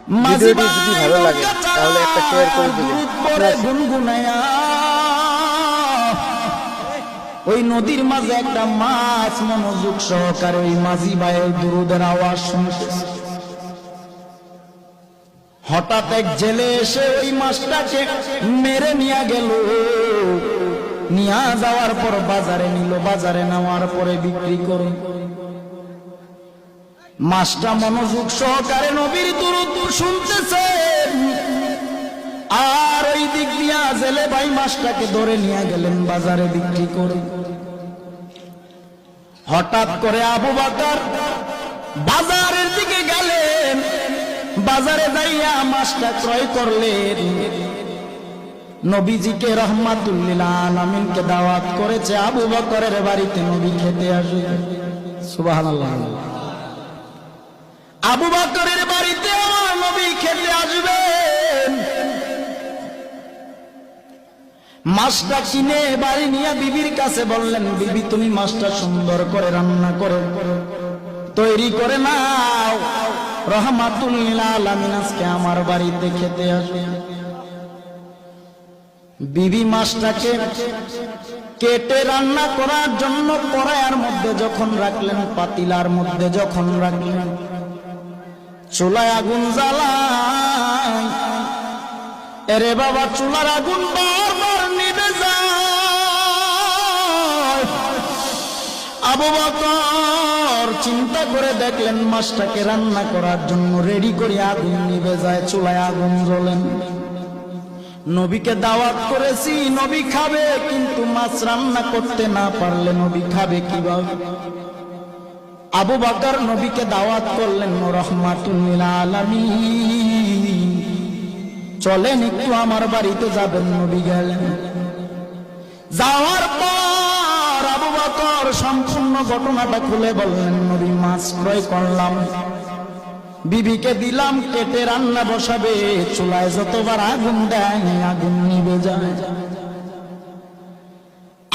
ভিডিওটি যদি ভালো লাগে তাহলে একটা শেয়ার করে দিবেন। ওই নদীর মাঝে একটা মাছ মনোযোগ সহকারে ওই মাঝি ভাইয়ের দুরুদের আওয়াজ শুনতেছে। হঠাৎ এক জেলে এসে ওই মাছটাকে মেরে নিয়ে গেল। নিয়ে যাওয়ার পর বাজারে নিল, বাজারে নেওয়ার পরে বিক্রি করে। মাছটা মনোযোগ সহকারে নবীর দুরূদ শুনতেছে, আর ওই দিক দিয়া জেলে ভাই মাছটাকে ধরে নিয়ে গেলেন বাজারে বিক্রি করে। হঠাৎ করে আবু বকর বাজারের দিকে গেলেন, বাজারে যাইয়া মাছটা ক্রয় করলেন। নবীজিকে রহমাতুল লিল আলামিনকে দাওয়াত করেছে আবু বকরের বাড়িতে নবী খেতে আসবে। সুবহানাল্লাহ। আবু বকরের বাড়িতে আমার নবী খেতে আসবেন। মাছটা কিনে বাড়ি নিয়ে বিবির কাছে বললেন, বিবি তুমি মাছটা সুন্দর করে রান্না করে তৈরি করে নাও, রহমাতুল লিল আলামিন আজকে আমার বাড়িতে খেতে আসবে। বিবি মাছটাকে কেটে রান্না করার জন্য কড়াইয়ের মধ্যে যখন রাখলেন, পাতিলার মধ্যে যখন রাখলেন, চুলায় আগুন জ্বালায়। এরে বাবা, চুলার আগুন বারবার নিভে যায়। আবু বকর চিন্তা করে দেখলেন মাছটাকে রান্না করার জন্য রেডি করে আগুন নিভে যায়, চুলায় আগুন জ্বলেন। নবীকে দাওয়াত করেছি, নবী খাবে, কিন্তু মাছ রান্না করতে না পারলে নবী খাবে কিভাবে? আবু বকর নবীকে দাওয়াত করলেন, রহমাতুল লিল আলামিন চলেন একটু আমার বাড়িতে যাবেন। নবী গেলেন। যাওয়ার পর আবু বকর সম্পূর্ণ ঘটনাটা খুলে বললেন, নবী মাছ ক্রয় করলাম, বিবিকে দিলাম, কেটে রান্না বসাবে, চুলায় যতবার আগুন দেয় আগুন নিভে যায়।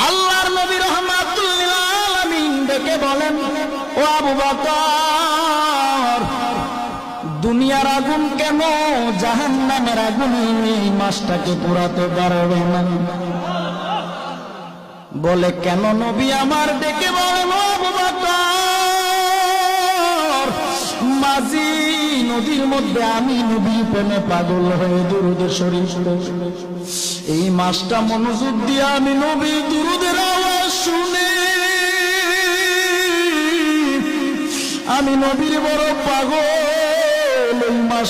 আল্লাহর নবী রহমাতুল লিল আলামিন ডেকে বলেন, ও আবু বকর, দুনিয়ার আগুন কেন জাহান্নামের আগুন এই মাছটাকে পোড়াতে পারবে না? বলে কেন? নবী আমার ডেকে বলেন, ও আবু বকর, মাঝি নদীর মধ্যে আমি নবী প্রেমে পাগল হয়ে দুরূদ শরীফ এই মাছটা মনোযোগ দিয়ে আমি নবী দুরূদের আওয়াজ শুনে আমি নবীর বড় পাগল। ওই মাছ